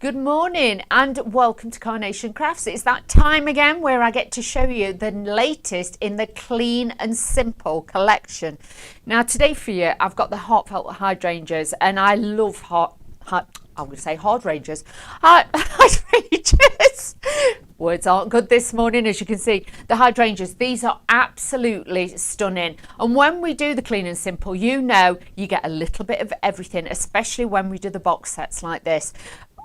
Good morning and welcome to Carnation Crafts. It's that time again where I get to show you the latest in the Clean and Simple collection. Now today for you, I've got the Heartfelt Hydrangeas, and I love hydrangeas. Hydrangeas. Words aren't good this morning, as you can see. The hydrangeas, these are absolutely stunning. And when we do the Clean and Simple, you know you get a little bit of everything, especially when we do the box sets like this.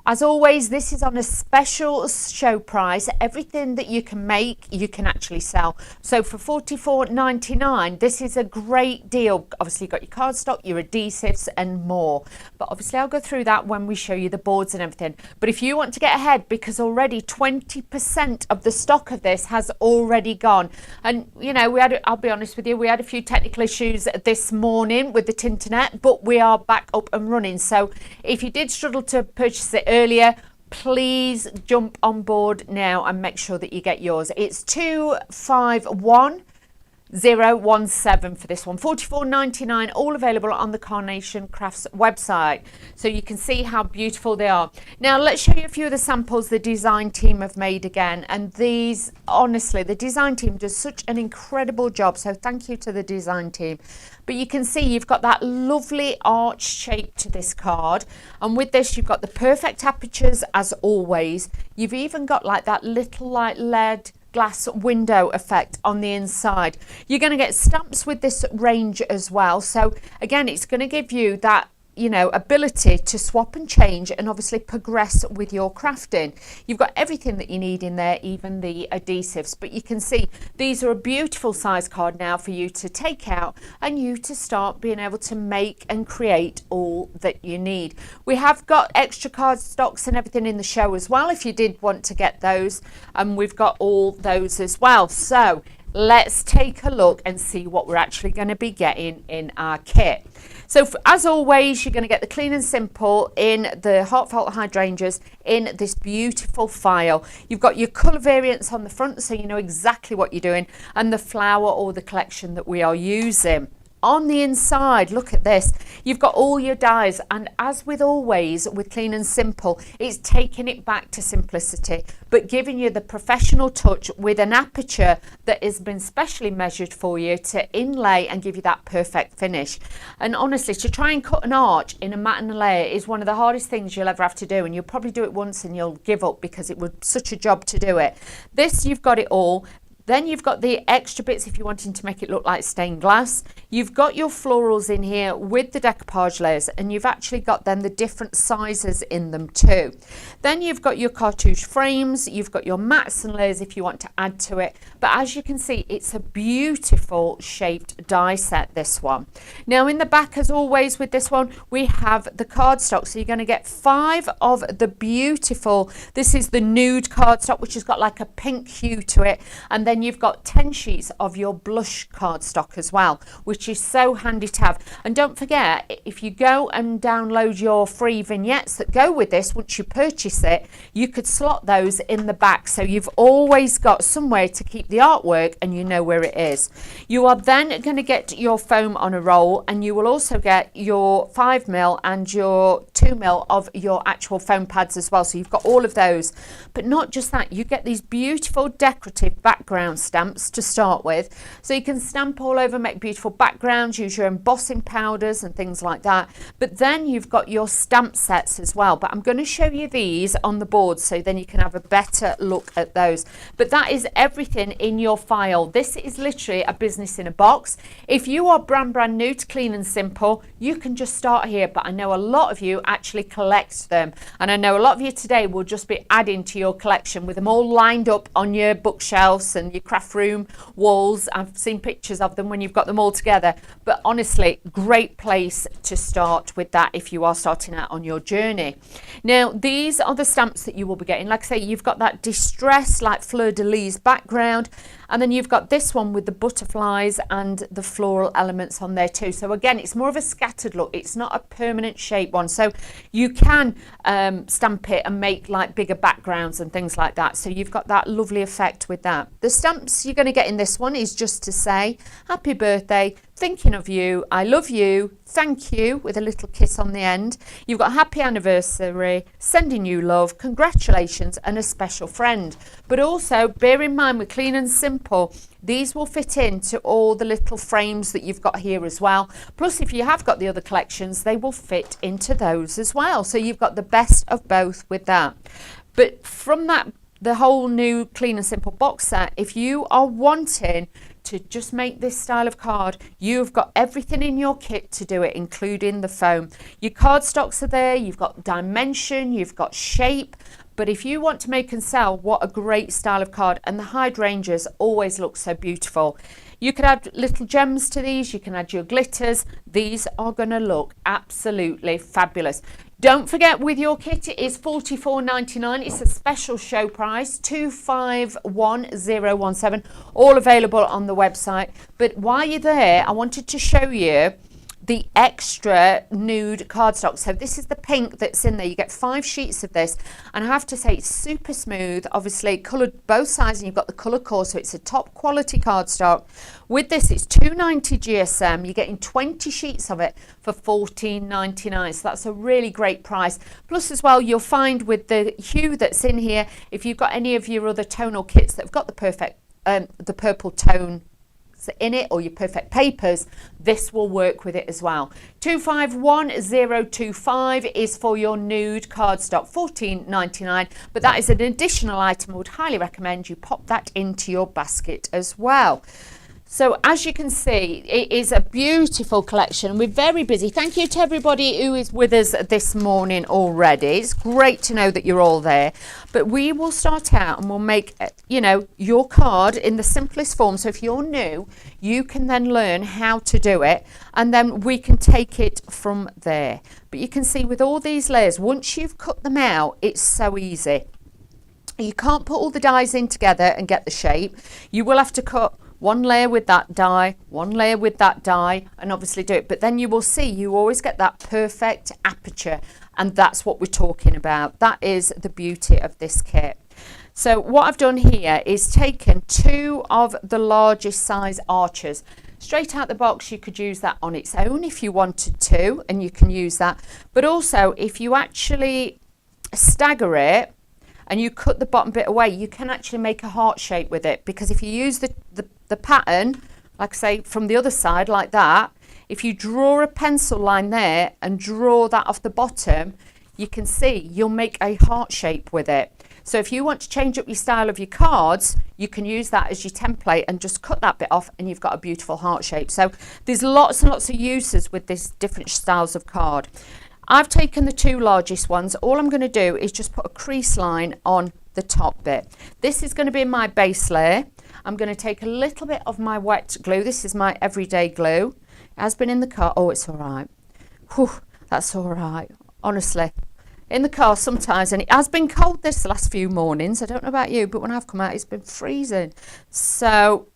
As always, this is on a special show price. Everything that you can make, you can actually sell. So for $44.99, this is a great deal. Obviously, you've got your cardstock, your adhesives, and more. But obviously, I'll go through that when we show you the boards and everything. But if you want to get ahead, because already 20% of the stock of this has already gone. And, you know, I'll be honest with you, we had a few technical issues this morning with the internet, but we are back up and running. So if you did struggle to purchase it earlier, please jump on board now and make sure that you get yours. It's 251017 for this one. $44.99, all available on the Carnation Crafts website, so you can see how beautiful they are. Now let's show you a few of the samples the design team have made again, and these, honestly, the design team does such an incredible job, so thank you to the design team. But you can see you've got that lovely arch shape to this card, and with this you've got the perfect apertures as always. You've even got like that little like LED glass window effect on the inside. You're going to get stamps with this range as well, so again it's going to give you that, you know, ability to swap and change and obviously progress with your crafting. You've got everything that you need in there, even the adhesives. But you can see these are a beautiful size card now for you to take out and you to start being able to make and create all that you need. We have got extra card stocks and everything in the show as well if you did want to get those, and we've got all those as well. So let's take a look and see what we're actually going to be getting in our kit. So as always, you're going to get the Clean and Simple in the Heartfelt Hydrangeas in this beautiful file. You've got your colour variants on the front, so you know exactly what you're doing, and the flower or the collection that we are using. On the inside, look at this, you've got all your dies, and as with always with Clean and Simple, it's taking it back to simplicity but giving you the professional touch with an aperture that has been specially measured for you to inlay and give you that perfect finish. And honestly, to try and cut an arch in a matte layer is one of the hardest things you'll ever have to do, and you'll probably do it once and you'll give up because it was such a job to do it. This, you've got it all. Then you've got the extra bits if you're wanting to make it look like stained glass. You've got your florals in here with the decoupage layers, and you've actually got then the different sizes in them too. Then you've got your cartouche frames, you've got your mats and layers if you want to add to it. But as you can see, it's a beautiful shaped die set, this one. Now in the back, as always with this one, we have the cardstock. So you're going to get 5 of the beautiful, this is the nude cardstock, which has got like a pink hue to it, and then you've got 10 sheets of your blush cardstock as well, which is so handy to have. And don't forget, if you go and download your free vignettes that go with this, once you purchase it, you could slot those in the back, so you've always got somewhere to keep the artwork and you know where it is. You are then going to get your foam on a roll, and you will also get your 5mm and your 2mm of your actual foam pads as well, so you've got all of those. But not just that, you get these beautiful decorative background stamps to start with, so you can stamp all over, make beautiful backgrounds, use your embossing powders and things like that. But then you've got your stamp sets as well, but I'm going to show you these on the board so then you can have a better look at those. But that is everything in your file. This is literally a business in a box. If you are brand new to Clean and Simple, you can just start here, but I know a lot of you actually collect them, and I know a lot of you today will just be adding to your collection with them all lined up on your bookshelves and your craft room walls. I've seen pictures of them when you've got them all together, but honestly, great place to start with that if you are starting out on your journey. Now these are the stamps that you will be getting. Like I say, you've got that distressed like fleur-de-lis background, and then you've got this one with the butterflies and the floral elements on there too. So again, it's more of a scattered look, it's not a permanent shape one, so you can stamp it and make like bigger backgrounds and things like that, so you've got that lovely effect with that. The stamps you're going to get in this one is just to say happy birthday, thinking of you, I love you, thank you, with a little kiss on the end. You've got happy anniversary, sending you love, congratulations, and a special friend. But also bear in mind with Clean and Simple, these will fit into all the little frames that you've got here as well. Plus, if you have got the other collections, they will fit into those as well. So you've got the best of both with that. But from that, the whole new Clean and Simple box set, if you are wanting to just make this style of card, you've got everything in your kit to do it, including the foam. Your cardstocks are there, you've got dimension, you've got shape. But if you want to make and sell, what a great style of card. And the hydrangeas always look so beautiful. You could add little gems to these, you can add your glitters. These are going to look absolutely fabulous. Don't forget, with your kit, it is $44.99. It's a special show price, $251017, all available on the website. But while you're there, I wanted to show you the extra nude cardstock. So this is the pink that's in there. You get 5 sheets of this, and I have to say it's super smooth, obviously coloured both sides, and you've got the colour core, so it's a top quality cardstock. With this, it's $2.90 GSM. You're getting 20 sheets of it for $14.99, so that's a really great price. Plus as well, you'll find with the hue that's in here, if you've got any of your other tonal kits that have got the perfect the purple tone in it, or your perfect papers, this will work with it as well. 251025 is for your nude cardstock, $14.99, but that is an additional item. I would highly recommend you pop that into your basket as well. So as you can see, it is a beautiful collection. We're very busy. Thank you to everybody who is with us this morning already. It's great to know that you're all there. But we will start out and we'll make, you know, your card in the simplest form. So if you're new, you can then learn how to do it, and then we can take it from there. But you can see with all these layers, once you've cut them out, it's so easy. You can't put all the dies in together and get the shape. You will have to cut one layer with that die, one layer with that die, and obviously do it. But then you will see you always get that perfect aperture, and that's what we're talking about. That is the beauty of this kit. So what I've done here is taken 2 of the largest size arches. Straight out the box, you could use that on its own if you wanted to, and you can use that. But also, if you actually stagger it and you cut the bottom bit away, you can actually make a heart shape with it, because if you use the pattern, like I say, from the other side like that, if you draw a pencil line there and draw that off the bottom, you can see you'll make a heart shape with it. So if you want to change up your style of your cards, you can use that as your template and just cut that bit off, and you've got a beautiful heart shape. So there's lots and lots of uses with this different styles of card. I've taken the 2 largest ones. All I'm going to do is just put a crease line on the top bit. This is going to be my base layer. I'm going to take a little bit of my wet glue. This is my everyday glue. It has been in the car. Oh, it's all right. Whew, that's all right. Honestly, in the car sometimes, and it has been cold this last few mornings. I don't know about you, but when I've come out, it's been freezing. So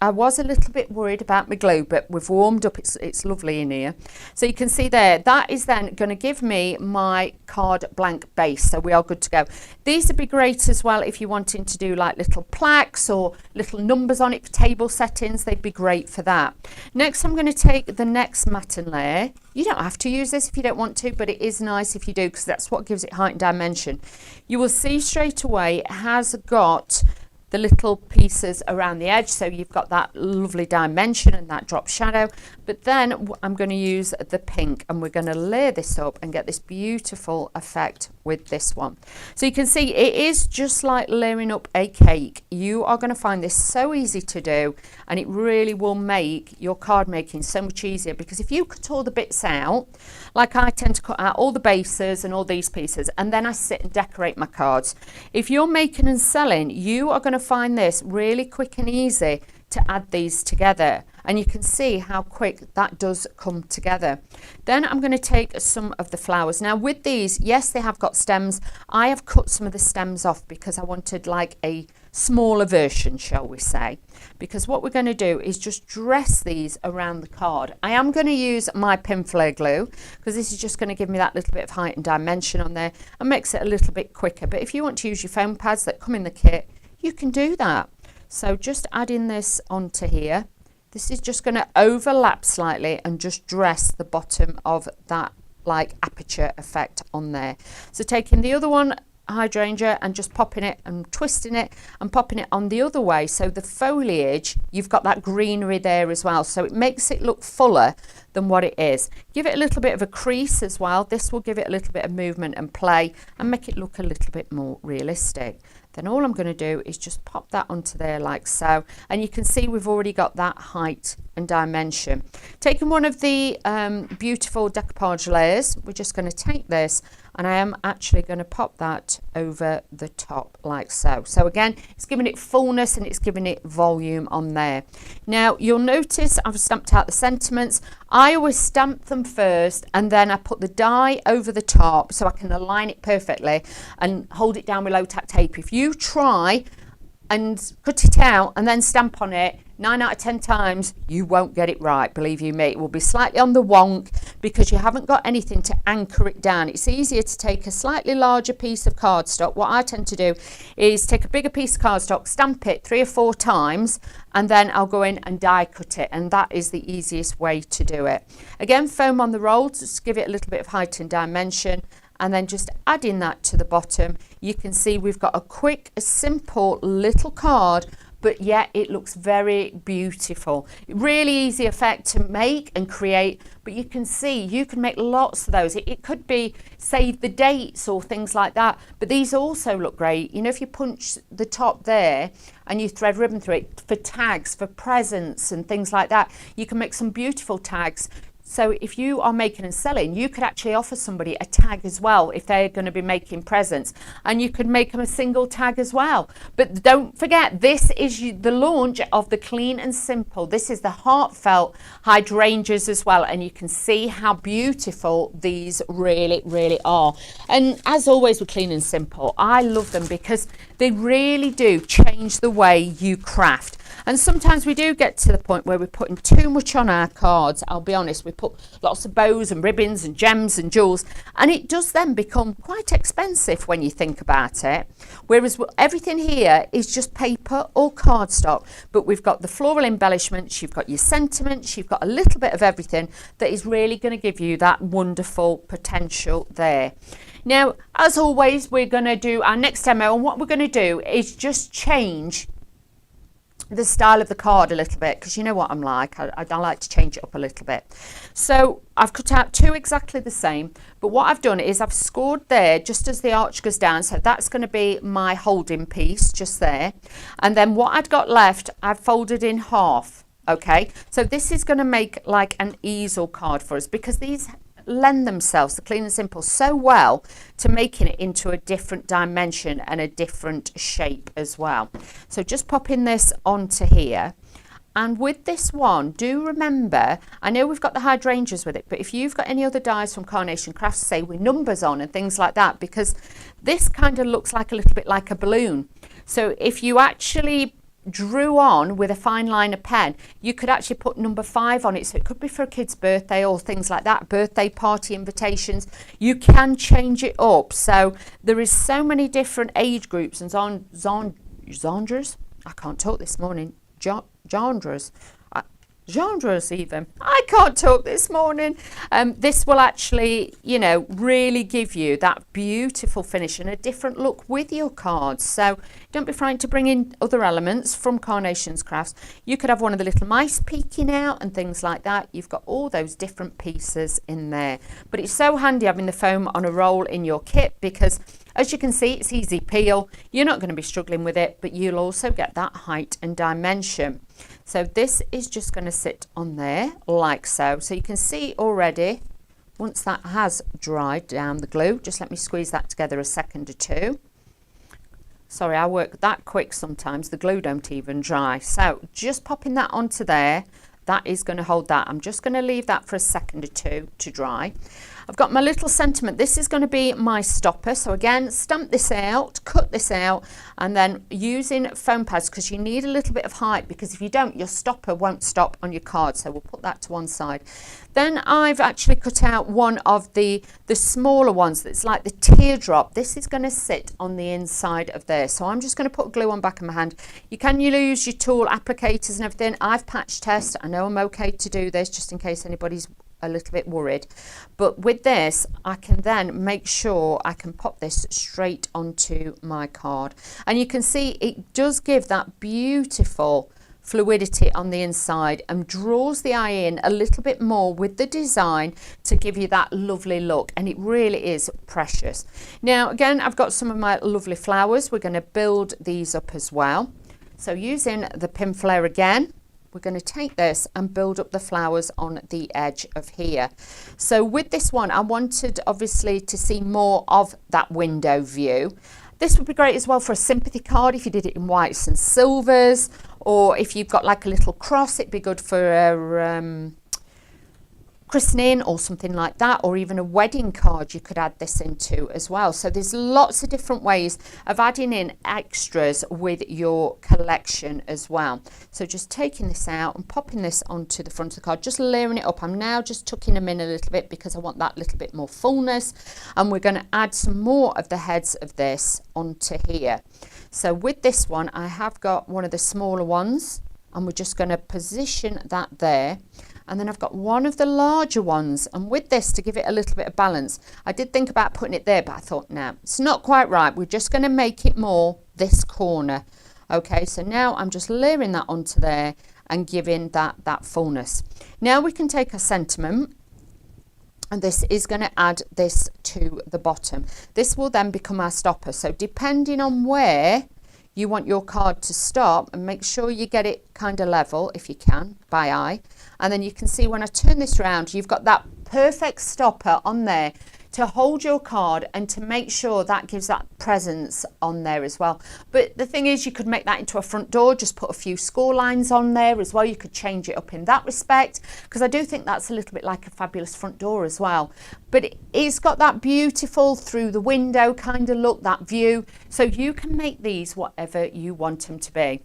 I was a little bit worried about my glue, but we've warmed up. It's lovely in here. So you can see there, that is then going to give me my card blank base. So we are good to go. These would be great as well if you're wanting to do like little plaques or little numbers on it for table settings. They'd be great for that. Next, I'm going to take the next matten layer. You don't have to use this if you don't want to, but it is nice if you do, because that's what gives it height and dimension. You will see straight away it has got the little pieces around the edge, so you've got that lovely dimension and that drop shadow. But then I'm going to use the pink, and we're going to layer this up and get this beautiful effect with this one. So you can see it is just like layering up a cake. You are going to find this so easy to do, and it really will make your card making so much easier, because if you cut all the bits out, like I tend to cut out all the bases and all these pieces, and then I sit and decorate my cards. If you're making and selling, you are going to find this really quick and easy to add these together, and you can see how quick that does come together. Then I'm going to take some of the flowers. Now with these, yes, they have got stems. I have cut some of the stems off because I wanted like a smaller version, shall we say, because what we're going to do is just dress these around the card. I am going to use my pin flare glue, because this is just going to give me that little bit of height and dimension on there and makes it a little bit quicker. But if you want to use your foam pads that come in the kit, you can do that. So just adding this onto here. This is just going to overlap slightly and just dress the bottom of that like aperture effect on there. So taking the other one hydrangea and just popping it and twisting it and popping it on the other way, so the foliage, you've got that greenery there as well, so it makes it look fuller than what it is. Give it a little bit of a crease as well. This will give it a little bit of movement and play and make it look a little bit more realistic. Then all I'm going to do is just pop that onto there like so, and you can see we've already got that height and dimension. Taking one of the beautiful decoupage layers, we're just going to take this and I am actually going to pop that over the top like so. So again, it's giving it fullness and it's giving it volume on there. Now you'll notice I've stamped out the sentiments. I always stamp them first and then I put the die over the top so I can align it perfectly and hold it down with low tack tape. If you try and cut it out and then stamp on it, 9 out of 10 times you won't get it right, believe you me. It will be slightly on the wonk because you haven't got anything to anchor it down. It's easier to take a slightly larger piece of cardstock. What I tend to do is take a bigger piece of cardstock, stamp it 3 or 4 times, and then I'll go in and die cut it, and that is the easiest way to do it. Again, foam on the roll, just give it a little bit of height and dimension, and then just adding that to the bottom. You can see we've got a quick, a simple little card, but yet it looks very beautiful. Really easy effect to make and create, but you can see you can make lots of those. It could be save the dates or things like that, but these also look great. You know, if you punch the top there and you thread ribbon through it for tags, for presents and things like that, you can make some beautiful tags. So if you are making and selling, you could actually offer somebody a tag as well if they're going to be making presents, and you could make them a single tag as well. But don't forget, this is the launch of the Clean and Simple. This is the Heartfelt Hydrangeas as well, and you can see how beautiful these really, really are. And as always with Clean and Simple, I love them because they really do change the way you craft. And sometimes we do get to the point where we're putting too much on our cards. I'll be honest, we put lots of bows and ribbons and gems and jewels, and it does then become quite expensive when you think about it. Whereas everything here is just paper or cardstock, but we've got the floral embellishments, you've got your sentiments, you've got a little bit of everything that is really going to give you that wonderful potential there. Now, as always, we're going to do our next demo, and what we're going to do is just change the style of the card a little bit, because you know what I'm like, I like to change it up a little bit. So I've cut out 2 exactly the same, but what I've done is I've scored there just as the arch goes down, so that's going to be my holding piece just there, and then what I'd got left I've folded in half. Okay, so this is going to make like an easel card for us, because these lend themselves, the Clean and Simple, so well to making it into a different dimension and a different shape as well. So just popping this onto here, and with this one, do remember, I know we've got the hydrangeas with it, but if you've got any other dies from Carnation Crafts, say with numbers on and things like that, because this kind of looks like a little bit like a balloon. So if you actually drew on with a fine liner pen, you could actually put number 5 on it, so it could be for a kid's birthday or things like that, birthday party invitations. You can change it up, so there is so many different age groups and genres. I can't talk this morning. Genres even. I can't talk this morning. This will actually, you know, really give you that beautiful finish and a different look with your cards. So don't be frightened to bring in other elements from Carnation's Crafts. You could have one of the little mice peeking out and things like that. You've got all those different pieces in there. But it's so handy having the foam on a roll in your kit, because as you can see, it's easy peel. You're not going to be struggling with it, but you'll also get that height and dimension. So this is just going to sit on there like so. So you can see already, once that has dried down the glue, just let me squeeze that together a second or two. Sorry, I work that quick sometimes. The glue don't even dry. So just popping that onto there. That is going to hold that. I'm just going to leave that for a second or two to dry. I've got my little sentiment. This is going to be my stopper. So again, stamp this out, cut this out, and then using foam pads, because you need a little bit of height, because if you don't, your stopper won't stop on your card. So we'll put that to one side. Then I've actually cut out one of the smaller ones that's like the teardrop. This is going to sit on the inside of there. So I'm just going to put glue on back of my hand. You can use your tool applicators and everything. I've patch test. I know I'm okay to do this just in case anybody's a little bit worried, but with this I can then make sure I can pop this straight onto my card, and you can see it does give that beautiful fluidity on the inside and draws the eye in a little bit more with the design to give you that lovely look, and it really is precious. Now again, I've got some of my lovely flowers. We're going to build these up as well. So using the pin flare again, we're going to take this and build up the flowers on the edge of here. So with this one, I wanted obviously to see more of that window view. This would be great as well for a sympathy card if you did it in whites and silvers, or if you've got like a little cross, it'd be good for a christening or something like that, or even a wedding card you could add this into as well. So there's lots of different ways of adding in extras with your collection as well. So just taking this out and popping this onto the front of the card, just layering it up. I'm now just tucking them in a little bit because I want that little bit more fullness, and we're going to add some more of the heads of this onto here. So with this one, I have got one of the smaller ones, and we're just going to position that there. And then I've got one of the larger ones, and with this, to give it a little bit of balance, I did think about putting it there, but I thought, no, it's not quite right. We're just going to make it more this corner. Okay, so now I'm just layering that onto there and giving that fullness. Now we can take a sentiment, and this is going to add this to the bottom. This will then become our stopper. So depending on where you want your card to stop, and make sure you get it kind of level if you can by eye, and then you can see when I turn this around, you've got that perfect stopper on there to hold your card and to make sure that gives that presence on there as well. But the thing is, you could make that into a front door, just put a few score lines on there as well. You could change it up in that respect, because I do think that's a little bit like a fabulous front door as well. But it's got that beautiful through the window kind of look, that view. So you can make these whatever you want them to be.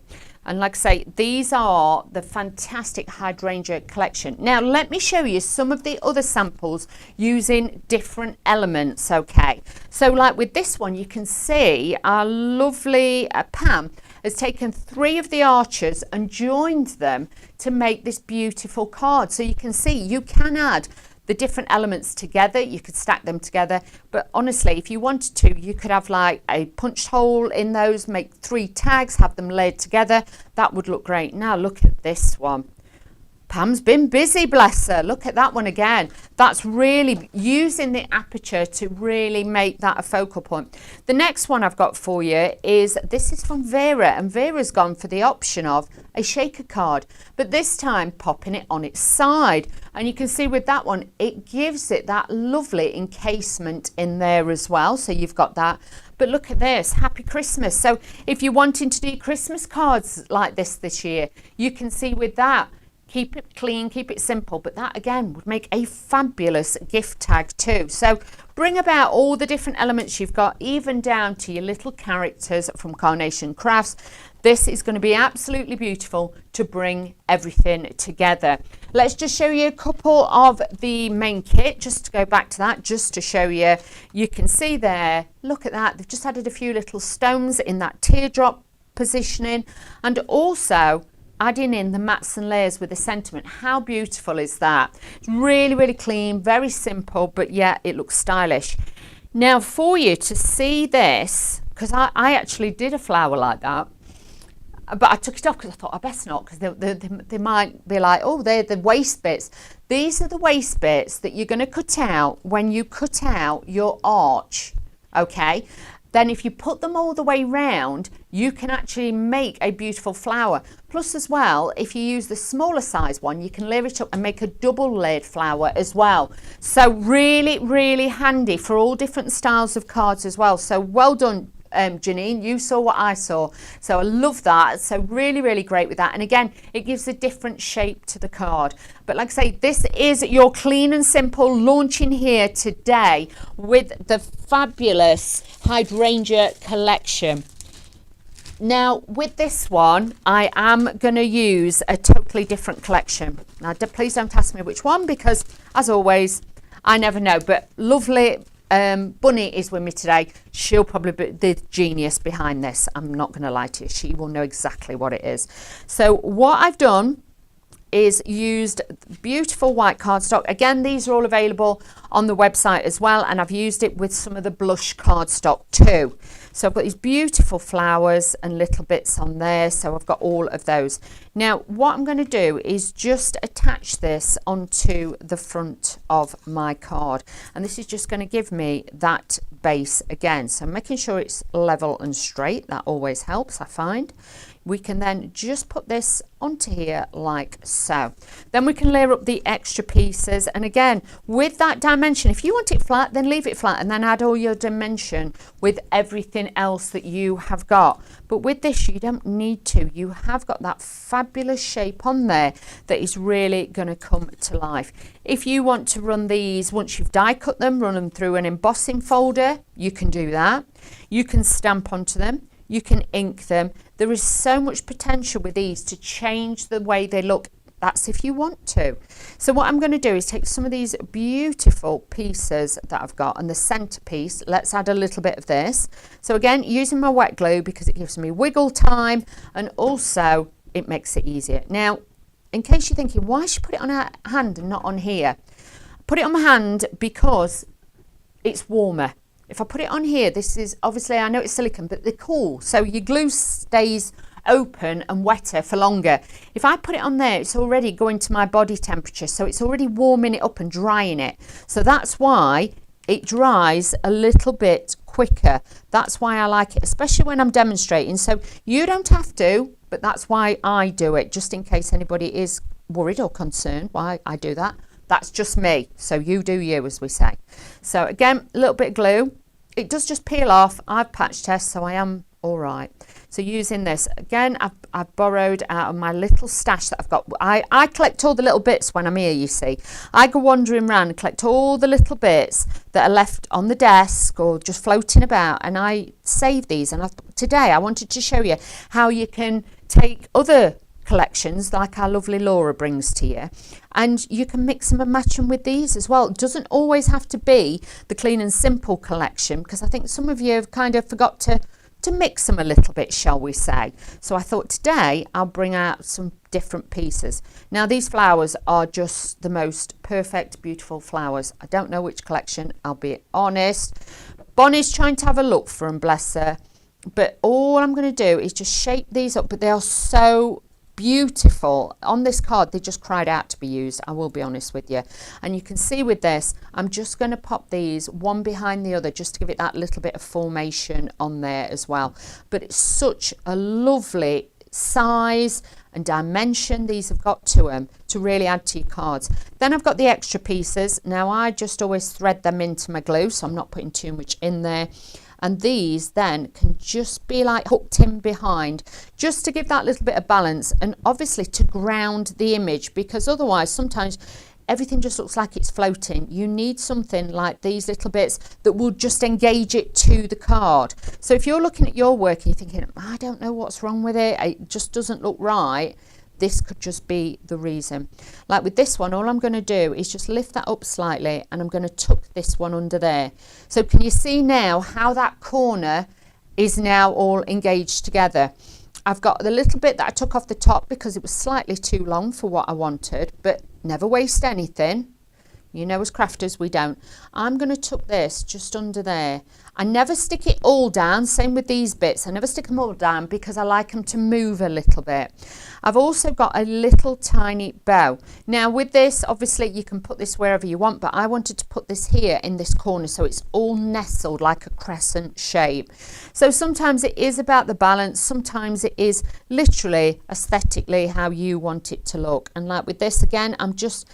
And like I say, these are the fantastic hydrangea collection. Now, let me show you some of the other samples using different elements, okay? So like with this one, you can see our lovely Pam has taken 3 of the arches and joined them to make this beautiful card. So you can see you can add the different elements together, you could stack them together, but honestly, if you wanted to, you could have like a punched hole in those, make 3 tags, have them laid together. That would look great. Now look at this one. Pam's been busy, bless her. Look at that one again. That's really using the aperture to really make that a focal point. The next one I've got for you is, this is from Vera, and Vera's gone for the option of a shaker card, but this time popping it on its side. And you can see with that one, it gives it that lovely encasement in there as well. So you've got that. But look at this, Happy Christmas. So if you're wanting to do Christmas cards like this year, you can see with that, keep it clean, keep it simple, but that again would make a fabulous gift tag too. So bring about all the different elements you've got, even down to your little characters from Carnation Crafts. This is going to be absolutely beautiful to bring everything together. Let's just show you a couple of the main kit, just to go back to that, just to show you. You can see there, look at that, they've just added a few little stones in that teardrop positioning, and also adding in the mats and layers with the sentiment. How beautiful is that? It's really, really clean, very simple, but yeah, it looks stylish. Now for you to see this, because I actually did a flower like that, but I took it off because I thought I best not, because they might be like, oh, they're the waste bits. These are the waste bits that you're going to cut out when you cut out your arch, okay? Then if you put them all the way round, you can actually make a beautiful flower. Plus as well, if you use the smaller size one, you can layer it up and make a double layered flower as well. So really, really handy for all different styles of cards as well. So well done, Janine, you saw what I saw. So I love that. So really, really great with that. And again, it gives a different shape to the card. But like I say, this is your clean and simple launching here today with the fabulous hydrangea collection. Now with this one, I am going to use a totally different collection. Now please don't ask me which one, because as always, I never know. But lovely Bunny is with me today. She'll probably be the genius behind this. I'm not going to lie to you. She will know exactly what it is. So what I've done is used beautiful white cardstock. Again, these are all available on the website as well, and I've used it with some of the blush cardstock too. So I've got these beautiful flowers and little bits on there, so I've got all of those. Now what I'm going to do is just attach this onto the front of my card, and this is just going to give me that base again. So I'm making sure it's level and straight. That always helps, I find. We can then just put this onto here like so. Then we can layer up the extra pieces, and again with that dimension, if you want it flat, then leave it flat and then add all your dimension with everything else that you have got. But with this, you don't need to. You have got that fabulous shape on there that is really going to come to life. If you want to run these, once you've die cut them, run them through an embossing folder, you can do that. You can stamp onto them. You can ink them. There is so much potential with these to change the way they look. That's if you want to. So what I'm going to do is take some of these beautiful pieces that I've got, and the centerpiece, let's add a little bit of this. So again, using my wet glue because it gives me wiggle time, and also it makes it easier. Now, in case you're thinking, why should I put it on her hand and not on here? Put it on my hand because it's warmer. If I put it on here, this is obviously, I know it's silicone, but they're cool. So your glue stays open and wetter for longer. If I put it on there, it's already going to my body temperature. So it's already warming it up and drying it. So that's why it dries a little bit quicker. That's why I like it, especially when I'm demonstrating. So you don't have to, but that's why I do it, just in case anybody is worried or concerned why I do that. That's just me. So you do you, as we say. So again, a little bit of glue. It does just peel off. I've patch test, so I am all right. So using this, again, I've borrowed out of my little stash that I've got. I collect all the little bits when I'm here, you see. I go wandering around and collect all the little bits that are left on the desk or just floating about, and I save these. And today I wanted to show you how you can take other collections like our lovely Laura brings to you, and you can mix them and match them with these as well. It doesn't always have to be the clean and simple collection, because I think some of you have kind of forgot to mix them a little bit, shall we say. So I thought today I'll bring out some different pieces. Now these flowers are just the most perfect, beautiful flowers. I don't know which collection, I'll be honest. Bonnie's trying to have a look for them, bless her, but all I'm going to do is just shape these up. But they are so beautiful on this card, they just cried out to be used, I will be honest with you. And you can see with this, I'm just going to pop these one behind the other just to give it that little bit of formation on there as well. But it's such a lovely size and dimension these have got to them to really add to your cards. Then I've got the extra pieces. Now I just always thread them into my glue, so I'm not putting too much in there. And these then can just be like hooked in behind, just to give that little bit of balance, and obviously to ground the image, because otherwise sometimes everything just looks like it's floating. You need something like these little bits that will just engage it to the card. So if you're looking at your work and you're thinking, I don't know what's wrong with it, it just doesn't look right, this could just be the reason. Like with this one, all I'm going to do is just lift that up slightly, and I'm going to tuck this one under there. So can you see now how that corner is now all engaged together? I've got the little bit that I took off the top because it was slightly too long for what I wanted, but never waste anything. You know, as crafters, we don't. I'm going to tuck this just under there. I never stick it all down. Same with these bits. I never stick them all down because I like them to move a little bit. I've also got a little tiny bow. Now with this, obviously you can put this wherever you want, but I wanted to put this here in this corner so it's all nestled like a crescent shape. So sometimes it is about the balance. Sometimes it is literally aesthetically how you want it to look. And like with this, again, I'm just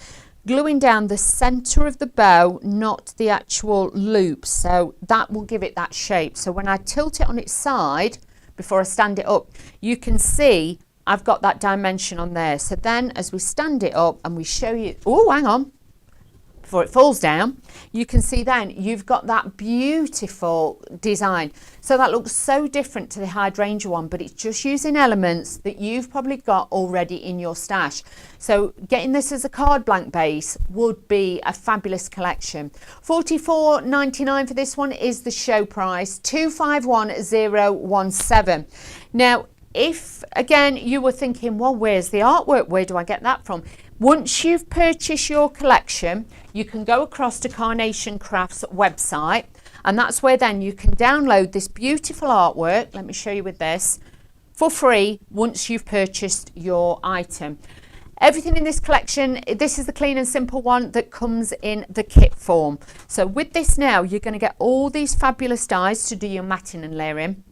gluing down the center of the bow, not the actual loop, so that will give it that shape. So when I tilt it on its side before I stand it up, you can see I've got that dimension on there. So then as we stand it up and we show you, oh, hang on, before it falls down, you can see then you've got that beautiful design. So that looks so different to the hydrangea one, but it's just using elements that you've probably got already in your stash. So getting this as a card blank base would be a fabulous collection. $44.99 for this one is the show price, 251017. Now, if again you were thinking, well, where's the artwork? Where do I get that from? Once you've purchased your collection, you can go across to Carnation Crafts website, and that's where then you can download this beautiful artwork. Let me show you with this for free once you've purchased your item. Everything in this collection, this is the clean and simple one that comes in the kit form. So with this now, you're going to get all these fabulous dies to do your matting and layering.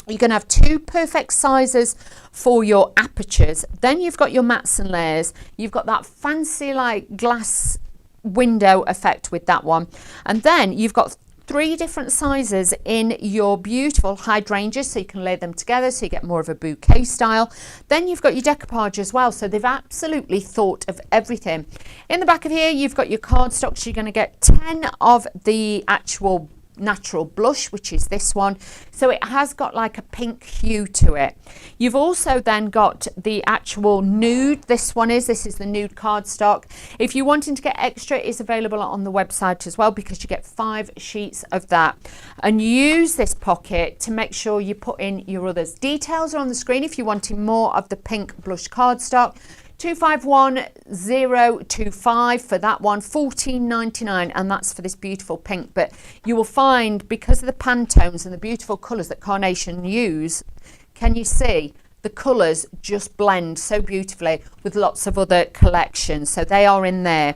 You're going to have 2 perfect sizes for your apertures. Then you've got your mats and layers. You've got that fancy like glass window effect with that one. And then you've got 3 different sizes in your beautiful hydrangeas, so you can lay them together so you get more of a bouquet style. Then you've got your decoupage as well, so they've absolutely thought of everything. In the back of here, you've got your cardstock, so you're going to get 10 of the actual natural blush, which is this one, so it has got like a pink hue to it. You've also then got the actual nude. This is the nude cardstock. If you're wanting to get extra, it's available on the website as well, because you get 5 sheets of that. And use this pocket to make sure you put in your others. Details are on the screen if you're wanting more of the pink blush cardstock. 251025 for that one, $14.99, and that's for this beautiful pink. But you will find, because of the Pantones and the beautiful colours that Carnation use, can you see the colours just blend so beautifully with lots of other collections, so they are in there.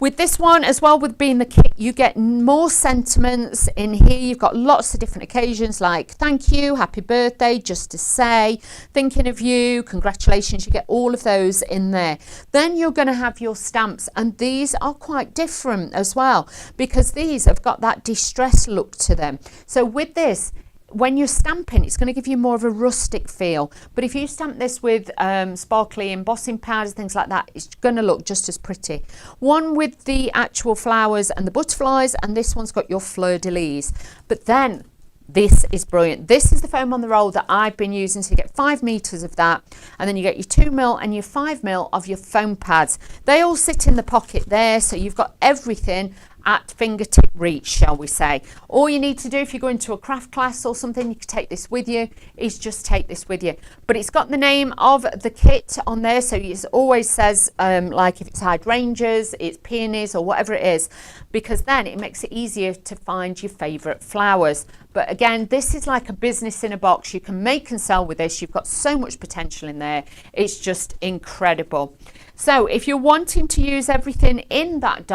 With this one as well, with being the kit, you get more sentiments in here. You've got lots of different occasions like thank you, happy birthday, just to say, thinking of you, congratulations. You get all of those in there. Then you're going to have your stamps, and these are quite different as well, because these have got that distress look to them. So with this, when you're stamping, it's going to give you more of a rustic feel. But if you stamp this with sparkly embossing powders, things like that, it's going to look just as pretty. One with the actual flowers and the butterflies, and this one's got your fleur-de-lis. But then this is brilliant. This is the foam on the roll that I've been using. So you get 5 meters of that, and then you get your 2mm and your 5mm of your foam pads. They all sit in the pocket there, so you've got everything at fingertip reach, shall we say. All you need to do if you're going to a craft class or something, you can take this with you, is just take this with you. But it's got the name of the kit on there, so it always says like if it's hydrangeas, it's peonies or whatever it is, because then it makes it easier to find your favourite flowers. But again, this is like a business in a box. You can make and sell with this. You've got so much potential in there. It's just incredible. So if you're wanting to use everything in that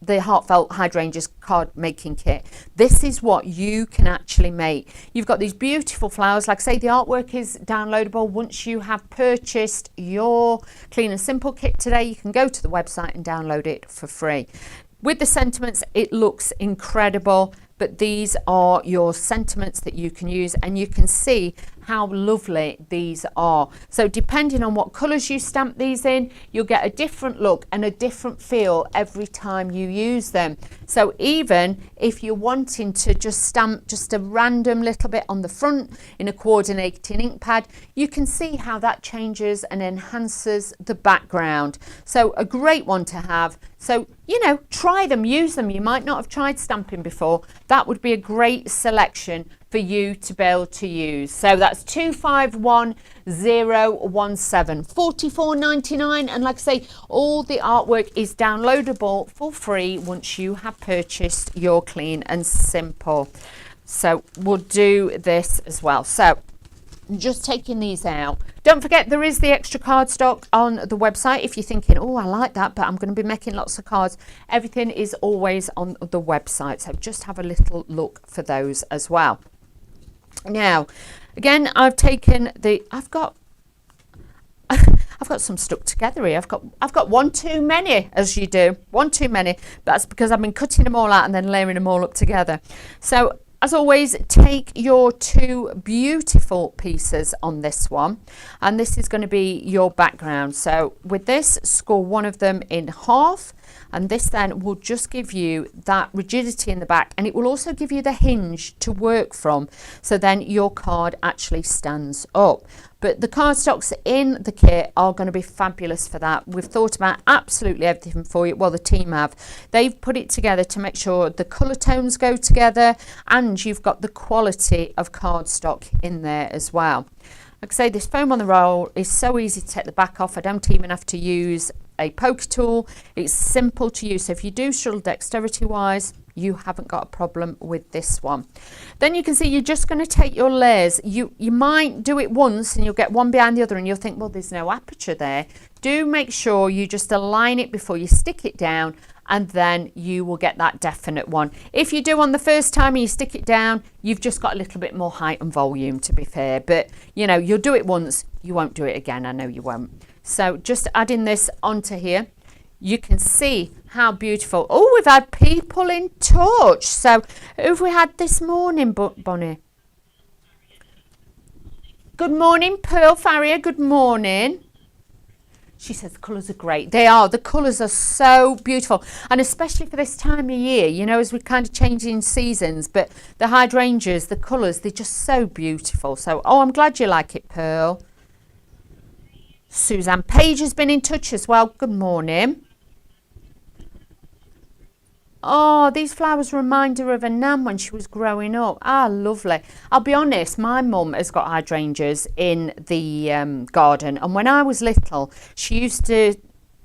the Heartfelt Hydrangeas card making kit, this is what you can actually make. You've got these beautiful flowers. Like I say, the artwork is downloadable. Once you have purchased your clean and simple kit today, you can go to the website and download it for free. With the sentiments, it looks incredible, but these are your sentiments that you can use, and you can see how lovely these are. So depending on what colours you stamp these in, you'll get a different look and a different feel every time you use them. So even if you're wanting to just stamp just a random little bit on the front in a coordinating ink pad, you can see how that changes and enhances the background. So a great one to have. So, you know, try them, use them. You might not have tried stamping before. That would be a great selection for you to be able to use. So that's 251017, $44.99, and like I say, all the artwork is downloadable for free once you have purchased your clean and simple. So we'll do this as well. So just taking these out. Don't forget, there is the extra cardstock on the website if you're thinking, oh, I like that, but I'm going to be making lots of cards. Everything is always on the website, so just have a little look for those as well. Now, again, I've taken the, I've got some stuck together here. I've got one too many, as you do, one too many. That's because I've been cutting them all out and then layering them all up together. So as always, take your two beautiful pieces on this one, and this is going to be your background. So with this, score one of them in half, and this then will just give you that rigidity in the back, and it will also give you the hinge to work from, so then your card actually stands up. But the cardstocks in the kit are going to be fabulous for that. We've thought about absolutely everything for you. Well, the team have. They've put it together to make sure the colour tones go together, and you've got the quality of cardstock in there as well. Like I say, this foam on the roll is so easy to take the back off. I don't even have to use a poker tool. It's simple to use. So if you do struggle dexterity wise, you haven't got a problem with this one. Then you can see you're just going to take your layers. You might do it once and you'll get one behind the other and you'll think, well, there's no aperture there. Do make sure you just align it before you stick it down, and then you will get that definite one. If you do on the first time and you stick it down, you've just got a little bit more height and volume, to be fair. But, you know, you'll do it once, you won't do it again. I know you won't. So just adding this onto here, you can see how beautiful. Oh, we've had people in touch. So who have we had this morning, Bonnie? Good morning, Pearl Farrier. Good morning. She says the colours are great. They are. The colours are so beautiful. And especially for this time of year, you know, as we're kind of changing seasons. But the hydrangeas, the colours, they're just so beautiful. So, oh, I'm glad you like it, Pearl. Suzanne Page has been in touch as well. Good morning. Oh, these flowers remind her of her nan when she was growing up. Ah, lovely. I'll be honest, my mum has got hydrangeas in the garden. And when I was little, she used to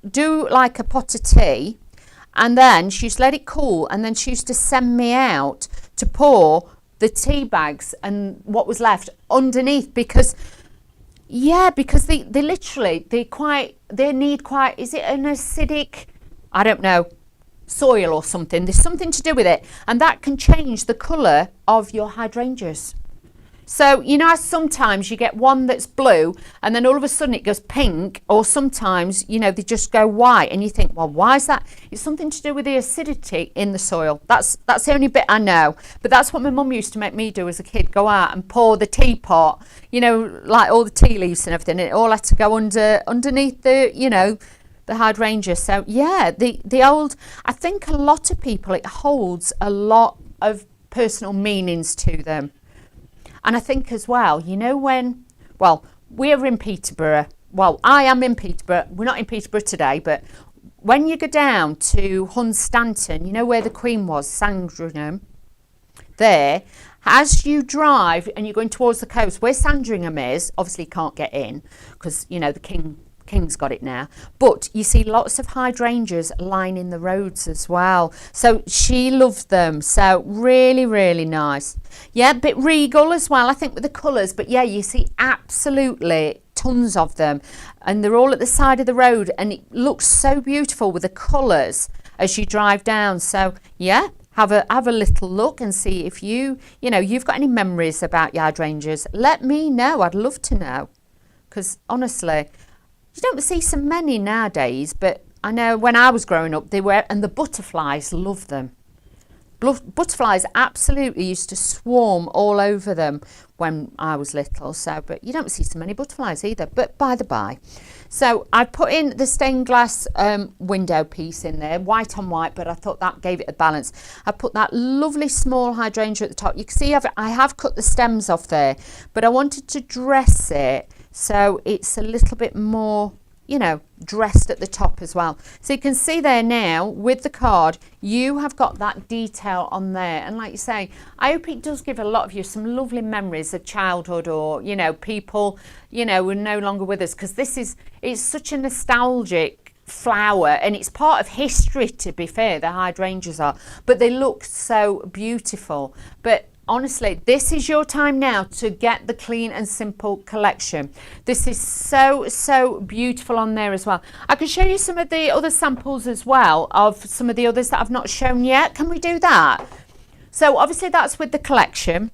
do like a pot of tea. And then she used to let it cool. And then she used to send me out to pour the tea bags and what was left underneath. Because, yeah, because they literally, they need quite, is it an acidic, I don't know, soil or something. There's something to do with it, and that can change the colour of your hydrangeas. So you know, sometimes you get one that's blue and then all of a sudden it goes pink, or sometimes, you know, they just go white and you think, well, why is that? It's something to do with the acidity in the soil. That's the only bit I know, but that's what my mum used to make me do as a kid, go out and pour the teapot, you know, like all the tea leaves and everything, it all had to go underneath the, you know, the hydrangea. So yeah, the old, I think a lot of people, it holds a lot of personal meanings to them. And I think as well, you know, when, well, we're in Peterborough, well, I am in Peterborough, we're not in Peterborough today, but when you go down to Hunstanton, you know where the Queen was, Sandringham, there, as you drive and you're going towards the coast, where Sandringham is, obviously you can't get in because, you know, the King's got it now, but you see lots of hydrangeas lining the roads as well. So she loved them. So really, really nice. Yeah, a bit regal as well, I think, with the colours. But yeah, you see absolutely tons of them, and they're all at the side of the road, and it looks so beautiful with the colours as you drive down. So yeah, have a little look and see if you've got any memories about your hydrangeas. Let me know. I'd love to know, because honestly, you don't see so many nowadays, but I know when I was growing up, they were, and the butterflies love them. Butterflies absolutely used to swarm all over them when I was little. So, but you don't see so many butterflies either. But by the by, so I put in the stained glass window piece in there, white on white, but I thought that gave it a balance. I put that lovely small hydrangea at the top. You can see I have cut the stems off there, but I wanted to dress it so it's a little bit more, you know, dressed at the top as well. So you can see there now with the card, you have got that detail on there. And like you say, I hope it does give a lot of you some lovely memories of childhood, or, you know, people, you know, who are no longer with us, because it's such a nostalgic flower, and it's part of history, to be fair, the hydrangeas are, but they look so beautiful. But honestly, this is your time now to get the Clean and Simple collection. This is so beautiful on there as well. I can show you some of the other samples as well of some of the others that I've not shown yet. Can we do that? So obviously that's with the collection,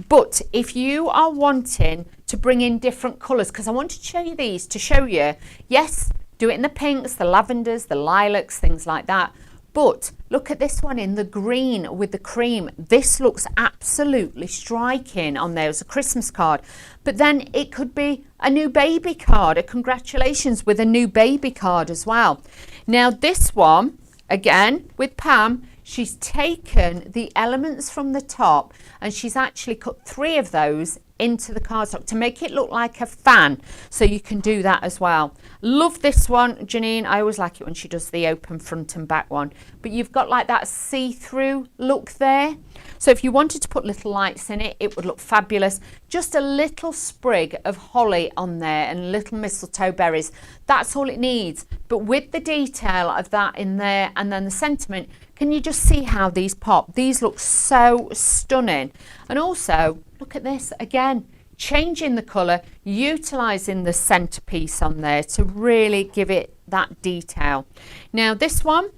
but if you are wanting to bring in different colours, because I wanted to show you these to show you, yes, do it in the pinks, the lavenders, the lilacs, things like that. But look at this one in the green with the cream. This looks absolutely striking on there as a Christmas card. But then it could be a new baby card, a congratulations with a new baby card as well. Now this one, again, with Pam, she's taken the elements from the top and she's actually cut 3 of those into the cardstock to make it look like a fan, so you can do that as well. Love this one, Janine. I always like it when she does the open front and back one, but you've got like that see-through look there. So if you wanted to put little lights in it, it would look fabulous. Just a little sprig of holly on there and little mistletoe berries, that's all it needs. But with the detail of that in there and then the sentiment, can you just see how these pop? These look so stunning. And also, look at this again, changing the colour, utilising the centrepiece on there to really give it that detail. Now this one,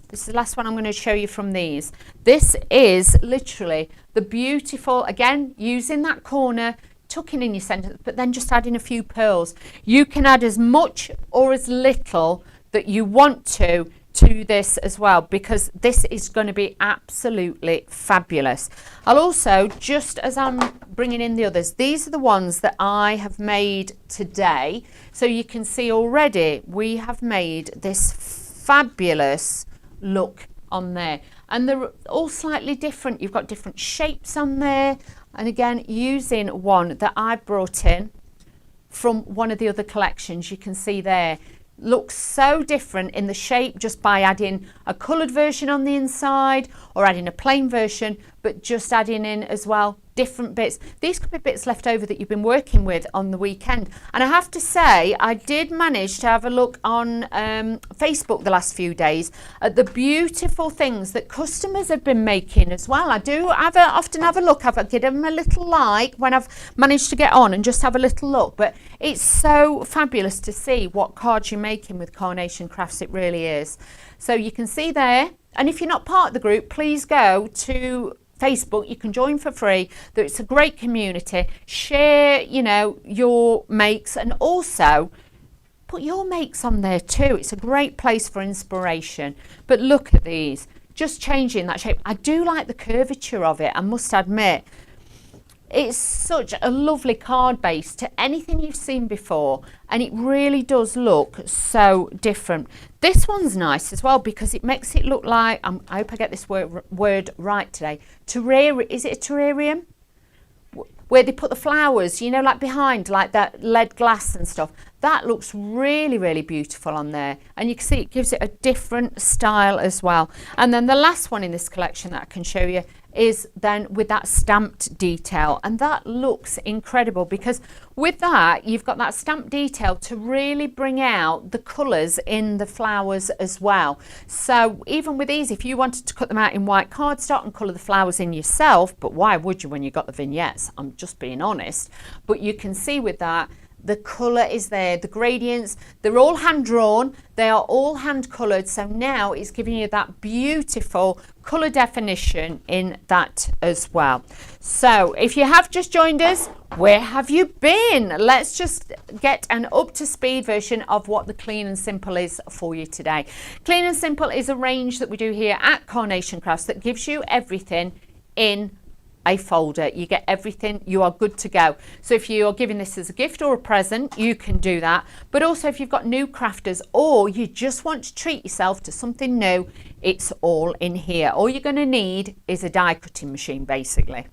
this is the last one I'm going to show you from these. This is literally the beautiful, again, using that corner, tucking in your centre, but then just adding a few pearls. You can add as much or as little that you want to this as well, because this is going to be absolutely fabulous. I'll also, just as I'm bringing in the others, these are the ones that I have made today. So you can see already we have made this fabulous look on there, and they're all slightly different. You've got different shapes on there, and again, using one that I brought in from one of the other collections, you can see there, looks so different in the shape just by adding a coloured version on the inside or adding a plain version, but just adding in as well different bits. These could be bits left over that you've been working with on the weekend. And I have to say, I did manage to have a look on Facebook the last few days at the beautiful things that customers have been making as well. I do often have a look. I've given them a little like when I've managed to get on and just have a little look. But it's so fabulous to see what cards you're making with Carnation Crafts. It really is. So you can see there. And if you're not part of the group, please go to Facebook. You can join for free. It's a great community. Share, your makes, and also put your makes on there too. It's a great place for inspiration. But look at these, just changing that shape. I do like the curvature of it, I must admit. It's such a lovely card base to anything you've seen before, and it really does look so different. This one's nice as well because it makes it look like, I hope I get this word right today, terrarium. Is it a terrarium? Where they put the flowers, like behind, like that lead glass and stuff. That looks really, really beautiful on there. And you can see it gives it a different style as well. And then the last one in this collection that I can show you is then with that stamped detail, and that looks incredible because with that you've got that stamped detail to really bring out the colours in the flowers as well. So even with these, if you wanted to cut them out in white cardstock and colour the flowers in yourself, but why would you when you got the vignettes? I'm just being honest. But you can see with that, the colour is there, the gradients, they're all hand drawn, they are all hand coloured, so now it's giving you that beautiful colour definition in that as well. So if you have just joined us, where have you been? Let's just get an up to speed version of what the Clean and Simple is for you today. Clean and Simple is a range that we do here at Carnation Crafts that gives you everything in a folder. You get everything, you are good to go. So if you are giving this as a gift or a present, you can do that. But also if you've got new crafters or you just want to treat yourself to something new, it's all in here. All you're going to need is a die cutting machine basically.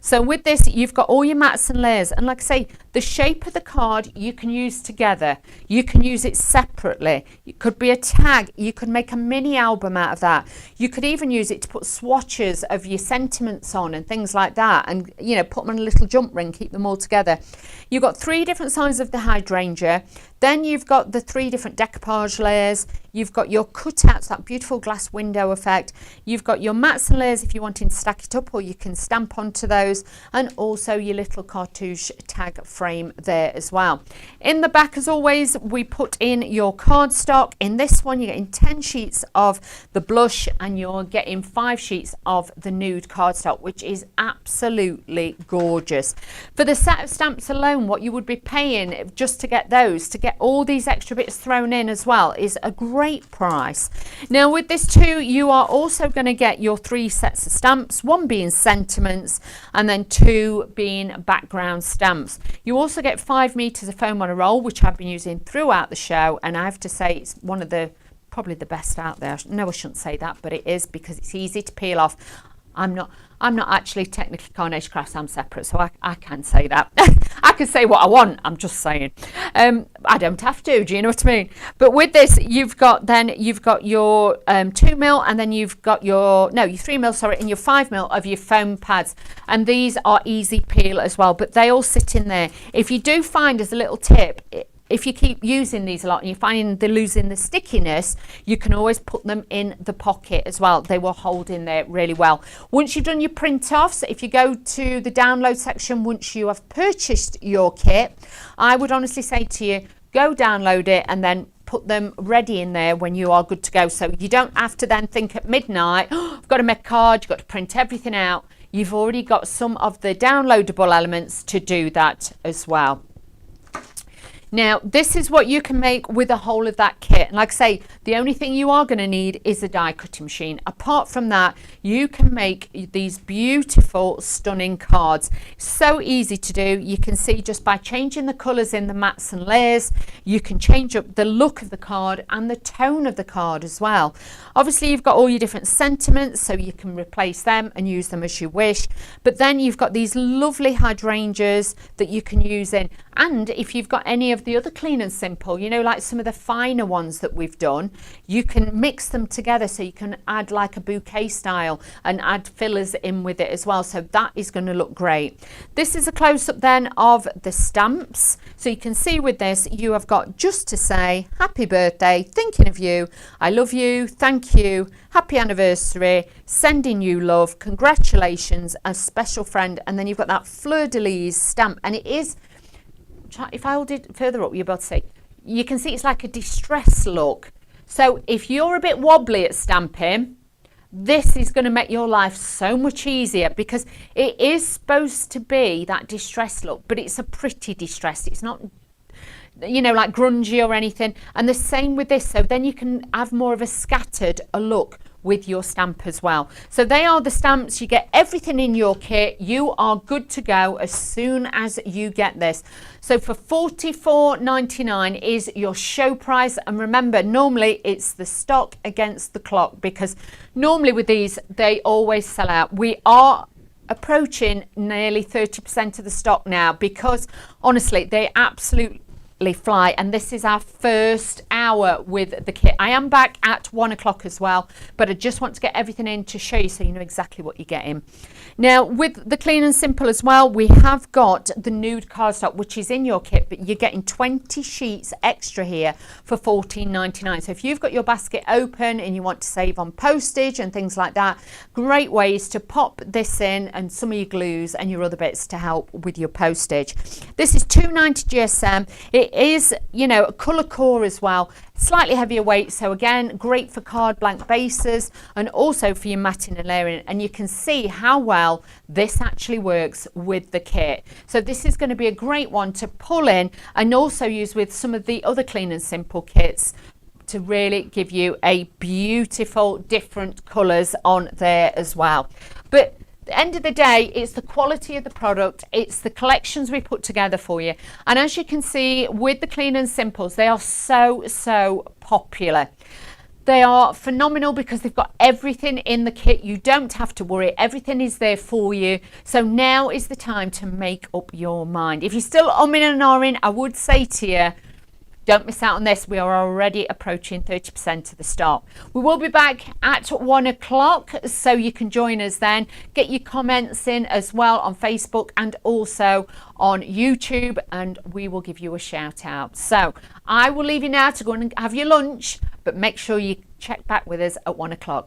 So with this, you've got all your mats and layers, and like I say, the shape of the card you can use together, you can use it separately. It could be a tag, you could make a mini album out of that. You could even use it to put swatches of your sentiments on and things like that, and put them on a little jump ring, keep them all together. You've got 3 different sizes of the hydrangea, then you've got the 3 different decoupage layers, you've got your cutouts, that beautiful glass window effect, you've got your mats and layers if you want to stack it up or you can stamp onto those, and also your little cartouche tag frame there as well. In the back, as always, we put in your cardstock. In this one you're getting 10 sheets of the blush and you're getting 5 sheets of the nude cardstock, which is absolutely gorgeous. For the set of stamps alone, what you would be paying just to get those, to get all these extra bits thrown in as well is a great price. Now with this too, you are also going to get your 3 sets of stamps, 1 being sentiments and then 2 being background stamps. You also get 5 meters of foam on a roll, which I've been using throughout the show, and I have to say it's one of the probably the best out there. No, I shouldn't say that, but it is, because it's easy to peel off. I'm not actually technically Carnation Crafts, I'm separate, so I can say that. I can say what I want, I'm just saying. I don't have to, do you know what I mean? But with this, you've got your 2 mil, and then you've got your 3 mil, sorry, and your 5 mil of your foam pads. And these are easy peel as well, but they all sit in there. If you do find, as a little tip, if you keep using these a lot and you're finding they're losing the stickiness, you can always put them in the pocket as well. They will hold in there really well. Once you've done your print offs, if you go to the download section, once you have purchased your kit, I would honestly say to you, go download it and then put them ready in there when you are good to go. So you don't have to then think at midnight, oh, I've got to make a card, you've got to print everything out. You've already got some of the downloadable elements to do that as well. Now, this is what you can make with the whole of that kit. And like I say, the only thing you are going to need is a die cutting machine. Apart from that, you can make these beautiful, stunning cards. So easy to do. You can see just by changing the colours in the mats and layers, you can change up the look of the card and the tone of the card as well. Obviously, you've got all your different sentiments, so you can replace them and use them as you wish. But then you've got these lovely hydrangeas that you can use in. And if you've got any of the other clean and simple, you know, like some of the finer ones that we've done, you can mix them together, so you can add like a bouquet style and add fillers in with it as well. So that is going to look great. This is a close-up then of the stamps. So you can see with this, you have got just to say happy birthday, thinking of you, I love you, thank you, happy anniversary, sending you love, congratulations, a special friend. And then you've got that fleur-de-lis stamp, and it is, if I hold it further up, you're about to see, you can see it's like a distress look. So if you're a bit wobbly at stamping, this is going to make your life so much easier, because it is supposed to be that distress look, but it's a pretty distress. It's not, you know, like grungy or anything. And the same with this. So then you can have more of a scattered look with your stamp as well. So they are the stamps. You get everything in your kit. You are good to go as soon as you get this. So for $44.99 is your show price. And remember, normally it's the stock against the clock, because normally with these, they always sell out. We are approaching nearly 30% of the stock now, because honestly, they absolutely fly. And this is our first hour with the kit. I am back at 1 o'clock as well, but I just want to get everything in to show you so you know exactly what you're getting. Now with the clean and simple as well, we have got the nude cardstock, which is in your kit, but you're getting 20 sheets extra here for $14.99. So if you've got your basket open and you want to save on postage and things like that, great ways to pop this in, and some of your glues and your other bits to help with your postage. This is 290 GSM. It is, you know, a colour core as well, slightly heavier weight, so again great for card blank bases and also for your matting and layering. And you can see how well this actually works with the kit. So this is going to be a great one to pull in and also use with some of the other clean and simple kits to really give you a beautiful different colours on there as well. But at the end of the day, it's the quality of the product, it's the collections we put together for you. And as you can see with the clean and simples, they are so popular. They are phenomenal because they've got everything in the kit. You don't have to worry, everything is there for you. So now is the time to make up your mind. If you're still umming and ahhing, I would say to you, don't miss out on this. We are already approaching 30% of the stock. We will be back at 1 o'clock, so you can join us then. Get your comments in as well on Facebook and also on YouTube, and we will give you a shout out. So I will leave you now to go and have your lunch, but make sure you check back with us at 1 o'clock.